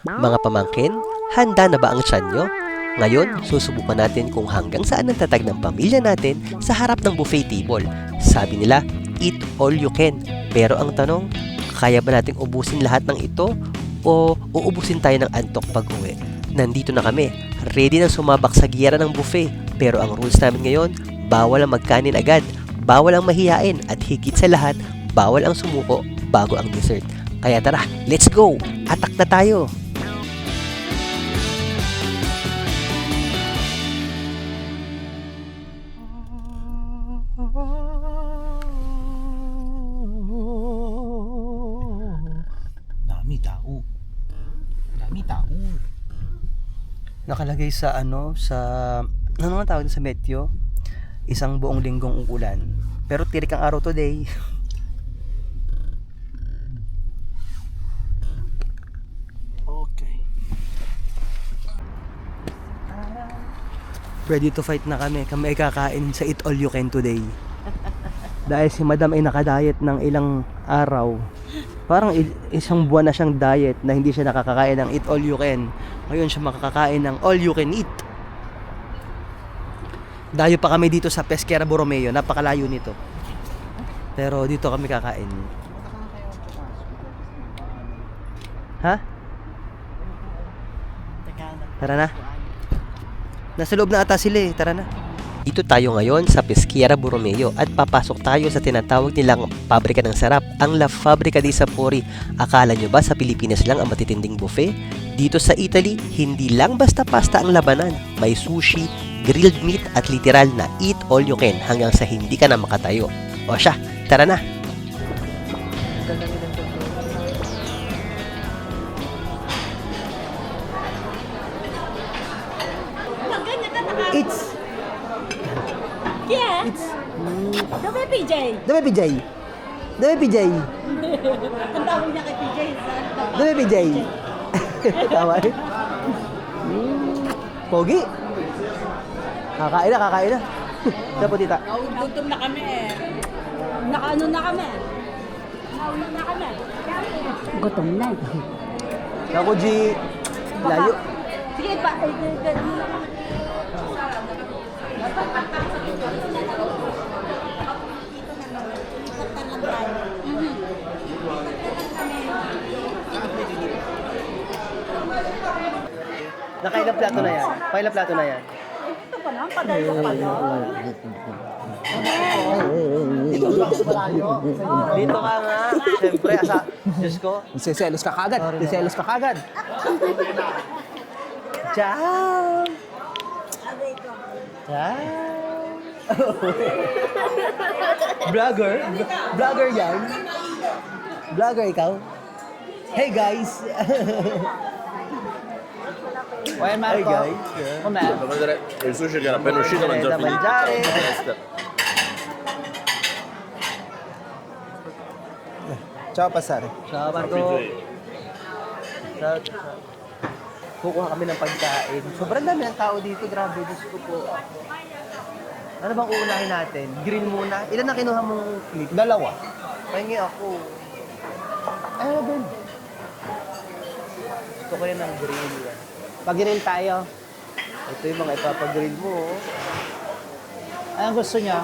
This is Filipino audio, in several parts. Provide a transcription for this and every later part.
Mga pamangkin, handa na ba ang tiyan nyo? Ngayon, susubukan natin kung hanggang saan ang tatag ng pamilya natin sa harap ng buffet table. Sabi nila, eat all you can. Pero ang tanong, kaya ba nating ubusin lahat ng ito? O uubusin tayo ng antok pag-uwi? Nandito na kami, ready na sumabak sa giyera ng buffet. Pero ang rules namin ngayon, bawal ang magkanin agad, bawal ang mahiyain, at higit sa lahat, bawal ang sumuko bago ang dessert. Kaya tara, let's go! Atak na tayo! Dami tao. Dami tao. Nakalagay sa ano nga tawag sa meteo, isang buong linggong uulan. Pero tirik ang araw today. Okay. Ready to fight na kami. Kami ay kakain sa Eat All You Can today. Dahil si Madam ay nakadiet ng ilang araw. Parang isang buwan na siyang diet na hindi siya nakakakain ng Eat All You Can. Ngayon siya makakakain ng All You Can Eat. Dayo pa kami dito sa Pesquera Borromeo. Napakalayo nito. Pero dito kami kakain. Ha? Tara na. Nasa loob na ata sila eh. Tara na. Dito tayo ngayon sa Pesquera Borromeo at papasok tayo sa tinatawag nilang pabrika ng sarap, ang La Fabbrica dei Sapori. Akala nyo ba sa Pilipinas lang ang matitinding buffet? Dito sa Italy, hindi lang basta pasta ang labanan. May sushi, grilled meat at literal na eat all you can hanggang sa hindi ka na makatayo. O siya, tara na! It's Yeah, It's the may PJ. Dami PJ. Dami PJ. Ang tawag niya kay PJ. Dami PJ. Tama eh. Pogi. Kakain na, kakain na. Sa po tita. Gutom na kami eh. Nakaano na kami. Nauna na kami. Gutom na. Ako G. Layo. Sige pa. Nakailang plato na yan. Pakailang plato na yan. Ito pa lang, padayo pa lang. Dito ka nga. Siyempre, Diyos ko. Seselos ka kagad. Seselos ka kagad. Ciao! Ciao! Vlogger? Vlogger yan? Vlogger ikaw? Hey guys! Poi Marco. Hey guys! Com'è? Per vedere il sushi che era appena uscito non già Da finito. mangiare. Ciao passare. Ciao Marco! Ciao! Kukuha kami ng pagkain. Sobrang dami ng tao dito. Grabe, Diyos ko po. Ano bang uunahin natin? Grill muna. Ilan na kinuha mong clip? Dalawa. Pahingi ako. Ano ba? Gusto ko yan ng grill. Pag-grill tayo. Ito yung mga ipapagrill mo. Oh. Anong gusto niya?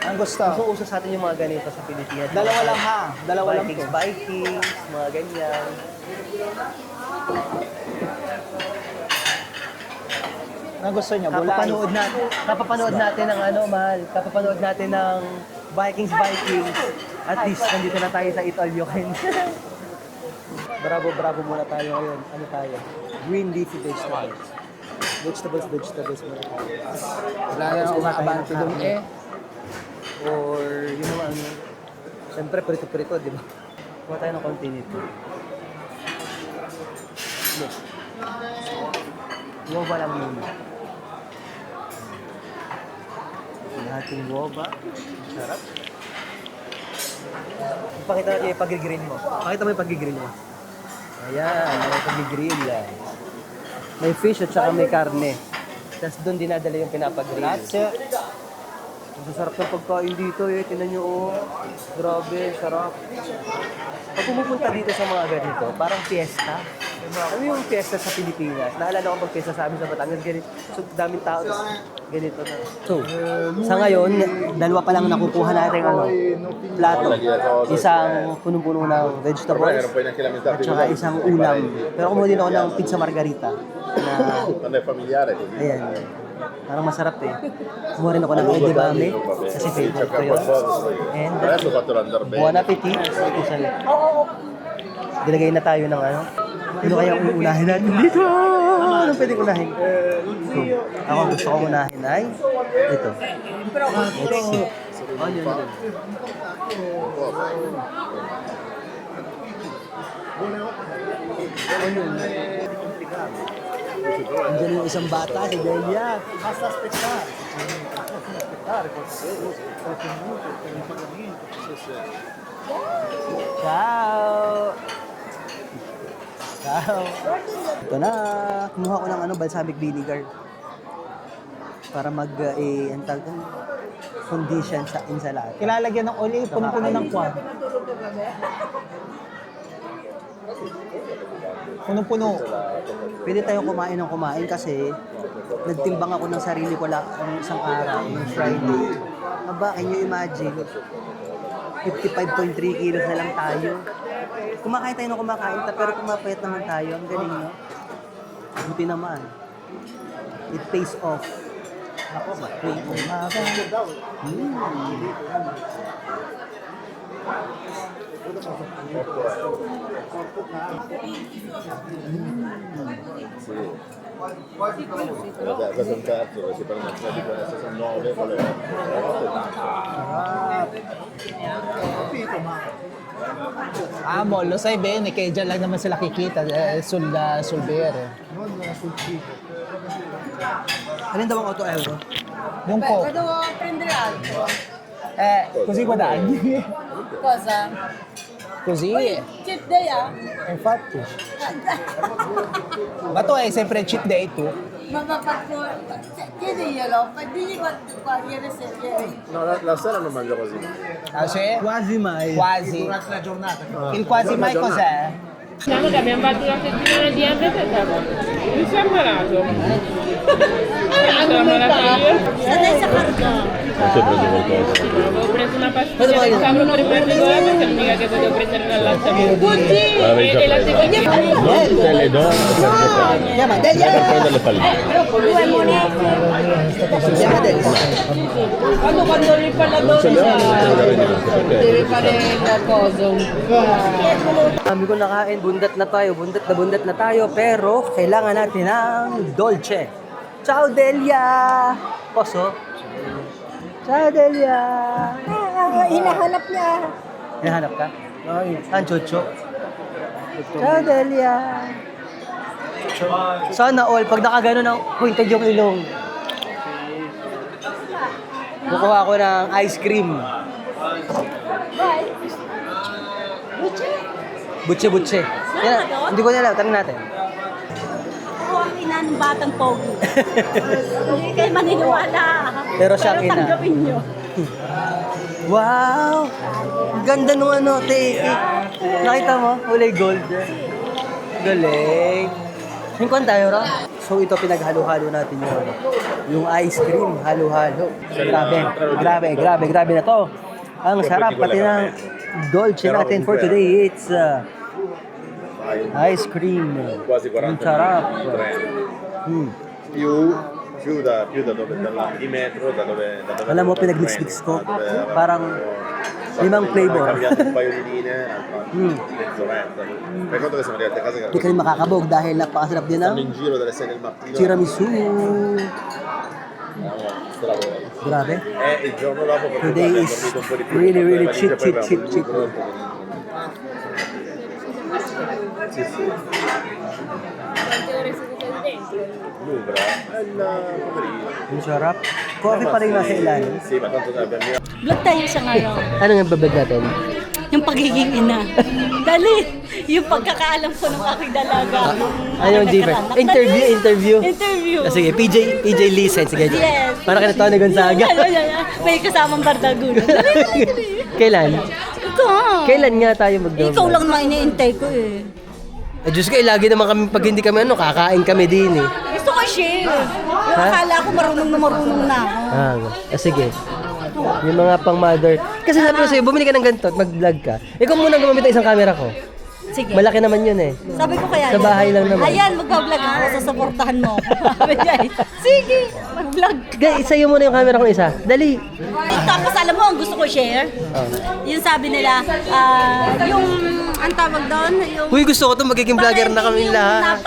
Ang gusto? Uso sa atin yung mga ganito sa Pilipinas. Dalawa lang ha. Dalawa lang Vikings, to. Vikings, mga ganyan. Anong gusto niya? Gulay. Kapapanood natin ng ano, mahal. Kapapanood natin ng Vikings. At least, nandito na tayo sa Eat All You Can. Bravo muna tayo ngayon. Ano tayo? Green leafy vegetables. Vegetables muna tayo. Wala na akong abante doon eh. Or yung mga ano. Siyempre, prito-prito, di ba? Kuha tayo ng konti nito. Look. Woba lang muna. Lahating woba. Sarap. Ipakita natin yung pag-grill mo. Pakita mo yung pag-grill mo. Ayan, may pag-grill. May fish at saka may karne. Tapos doon dinadala yung pinapag-grill. Grazie. Masasarap ng pagkain dito eh. Tingnan nyo oh. Grabe, sarap. Pag pumupunta dito sa mga ganito, parang fiesta. Ano yung fiesta sa Pilipinas? Naalala ko pag fiesta sa amin sa Batangas, ganito. So, daming tao, tapos ganito na. So, sa ngayon, dalawa pa lang nakukuha natin plato. Isang punong-puno ng vegetables at saka isang ulam. Pero kumuha din ako ng pizza margarita. Na, Quando è familiare così. ayan. Parang masarap eh. Kumuha rin ako ng edamame kasi favorite ko yun. And Adesso ho fatto l'andar bene. buon appetit. Dilagay na tayo ng ano. Ano kaya ang uunahin natin dito? Anong pwedeng unahin? So, ako gusto kong unahin ay ito. Let's see. Ano yun? Andiyan yung isang bata, si Delia. Basta aspettar. Ciao! Ciao! Ito na, kumuha ko ng balsamic vinegar para ang tawag doon, condition sa ensalada. Ilalagyan ng olive, punong-puno ng kwan. Punong-puno. Pwede tayong kumain ng kumain kasi nagtimbang ako ng sarili ko lang isang araw, yung Friday. Aba, can you imagine? 55.3 kilos na lang tayo. Kumakain tayo ng kumakain, pero kumapayat naman tayo. Ang galing, no? Buti naman. It pays off. Ako, ma-pray umaga. Questo è un terzo, che si permette di queste sono 9, quello è 8. Lo sai bene che dyan lang naman sila kikita sul bere. Alin daw ang 8 euro? Yung po. Devo prendere altro. Così guadagni. Cosa? Così, Cheat day ah. infatti. Ma tu hai sempre cheat day tu? Ma fatto... Chiediglielo, digli quanto ieri sera. No, la sera non mangio così. Ah, sì? Quasi mai. Quasi. Il quasi mai cos'è? Diciamo che abbiamo fatto una settimana di diabete e mi si è ammalato. Sono ammalata io. Adesso parlo. Anche preso qualcosa. Avevo preso una pastiglia del cavolo per il particolare perché l'unica che potevo prendere era l'altamento. E la seconda Non te le do per prendere le palline. quando il palladone deve fare la cosa. Kami ko nakain, bundat na tayo, pero kailangan natin ng dolce. Ciao Delia! Poso? Ciao Delia! Hinahanap niya. Hinahanap ka? Saan Chucho? Ciao Delia! Sana all, pag nakagano ng pointed yung ilong. Kukuha ako ng ice cream. Butche. Yan, hindi ko nila, tanong natin. Ako ang ina ng batang pogi. Hindi kayo maniniwala. Pero siya ang ina. tanggapin niyo. Wow! Ganda nung te. Nakita mo? Kulay gold. Galing. Hingkwan tayo, Ra? So ito pinaghalo-halo natin yung ice cream, halo-halo. Grabe na to. Ang sarap pati ng dolce natin for today. It's ice cream. Quasi 40 Ang sarap. Più da dove di metro da dove Alam mo, pinag-mix ko. Parang 5 flavor. cambiato un paio di linee mezz'oretta. Fai conto che siamo arrivati a casa Hindi ka rin makakabog dahil napakasarap din ng siamo in giro dalle 6 del mattino. tiramisu. Stravolati. Grabe. E il giorno dopo perché Today abbiamo is dormito un po' di più, really, le really valigie, cheap. poi avevamo il lucro, Sì. Quante ore siete stati dentro? L'Uvra è il pomeriggio. Ang sarap. Coffee pa rin nasa ilalim. Sì, ma tanto noi abbiamo Vlog tayo sa ngayon. Ano nga babag natin? Yung pagiging ina. Dali, yung pagkakaalam ko ng aking dalaga. Ano yung difference? Interview? Interview. Ah, sige, PJ Listen. Sige. Yes. Para kay Tony Gonzaga. May kasamang bardagulo. Kailan? Ikaw. Kailan nga tayo mag-double? Ikaw lang naman iniintay ko eh. Eh, Diyos ko, lagi naman kami, pag hindi kami kakain kami din eh. Gusto ko share. Yung Ha? akala ko marunong na ako. Sige. Yung mga pang mother. Kasi sabi ko sa'yo, bumili ka ng ganito at mag-vlog ka. Ikaw muna gumamit ng isang camera ko. Sige. Malaki naman yun eh. Sabi ko kaya Sa bahay lang naman. Ayan, mag-vlog ako, sasaportahan mo. Sabi niya eh, sige, mag-vlog. Guys, sa'yo muna yung camera ko isa. Dali. Tapos alam mo, ang gusto ko share, yung sabi nila, yung, ang tawag doon, yung... Uy, gusto ko to magiging vlogger na kami yung lahat.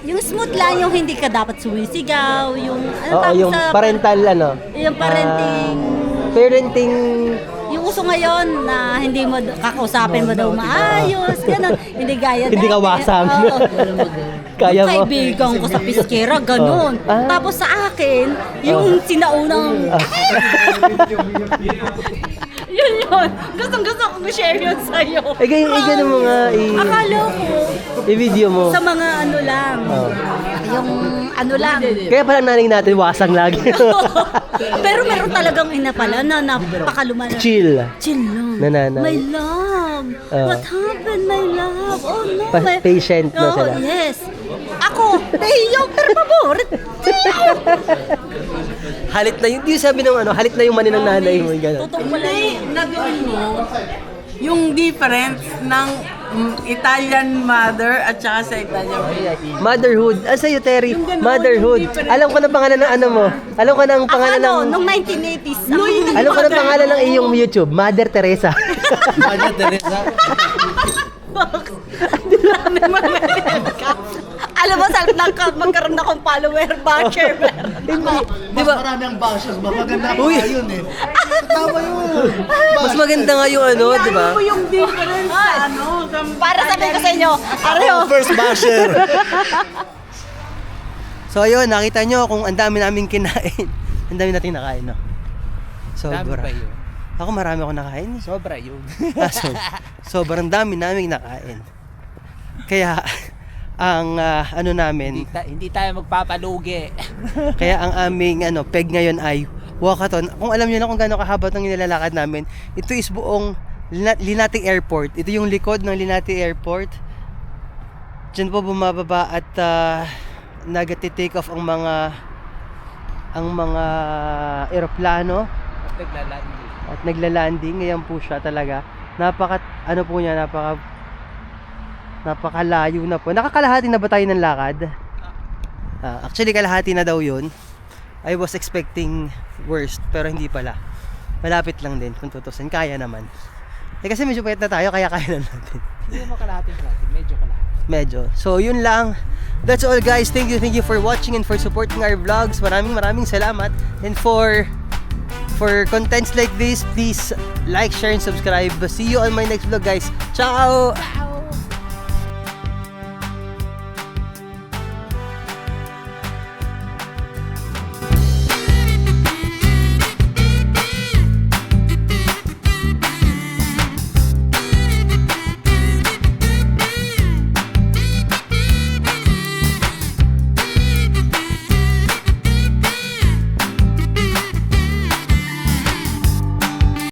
Yung smooth lang, yung hindi ka dapat sumisigaw, yung... Ano Oo, tawag yung sa- parental Yung parenting... parenting. Yung uso ngayon na hindi mo kakausapin mo daw maayos, gano'n. Hindi gaya Hindi ka wasang. Oo. Kaya mo. Kaibigan ko sa piskera, gano'n. Oh. Ah. Tapos sa akin, yung sinaunang... yun. Gustong-gusto ko share yun sa'yo. Ganun mo nga Akala ko, i-video mo. sa mga ano lang. Oh. Yung ano lang. Kaya pala naning natin wasang lagi. Pero meron talagang ina pala na napakaluma na. Chill. Chill lang. Nananaw. My love. Oh. What happened, my love? Oh no. Patient na sila. Yes. Ako, yung per favor. Halit na yung sabi ng halit na yung mani ng nanay mo, gano'n. Totoo pala yun. Nagawin mo yung difference ng Italian mother at saka sa Italian Motherhood. Sa'yo, Terry. Motherhood. Alam ko na pangalan ng ano mo. Alam ko na ang pangalan ng... Nung 1980s. Alam ko na pangalan ng iyong YouTube. Mother Teresa. Mother Teresa. Alam mo, magkaroon akong follower, basher. Di ba? Marami ang bashers, maganda pa Uy. yun eh. Tama yun. Mas maganda nga yung di ba? yung difference sa ano, sa Para sabihin ko sa inyo, areho. First basher. So ayun, nakita nyo kung ang dami naming kinain. Ang dami natin nakain, no? Sobra. Ako marami ako nakain. Sobra yun. Sobrang dami naming nakain. Kaya, ang ano namin, Hindi tayo magpapalugi. kaya ang aming peg ngayon ay walkathon. Kung alam niyo na kung gaano kahaba itong nilalakad namin, ito is buong Linate Airport. Ito yung likod ng Linate Airport. Diyan po bumababa at nag-take off ang mga eroplano at nagla-landing. Ngayon po siya talaga. Napakalayo na po. Nakakalahati na ba tayo ng lakad? Actually, kalahati na daw yun. I was expecting worst, pero hindi pala. Malapit lang din, kung tutusin. Kaya naman. Kasi medyo payat na tayo, kaya na natin. Hindi mo kalahating natin, medyo kalahati. Medyo. So, yun lang. That's all, guys. Thank you for watching and for supporting our vlogs. Maraming salamat. And for contents like this, please like, share, and subscribe. See you on my next vlog, guys. Ciao!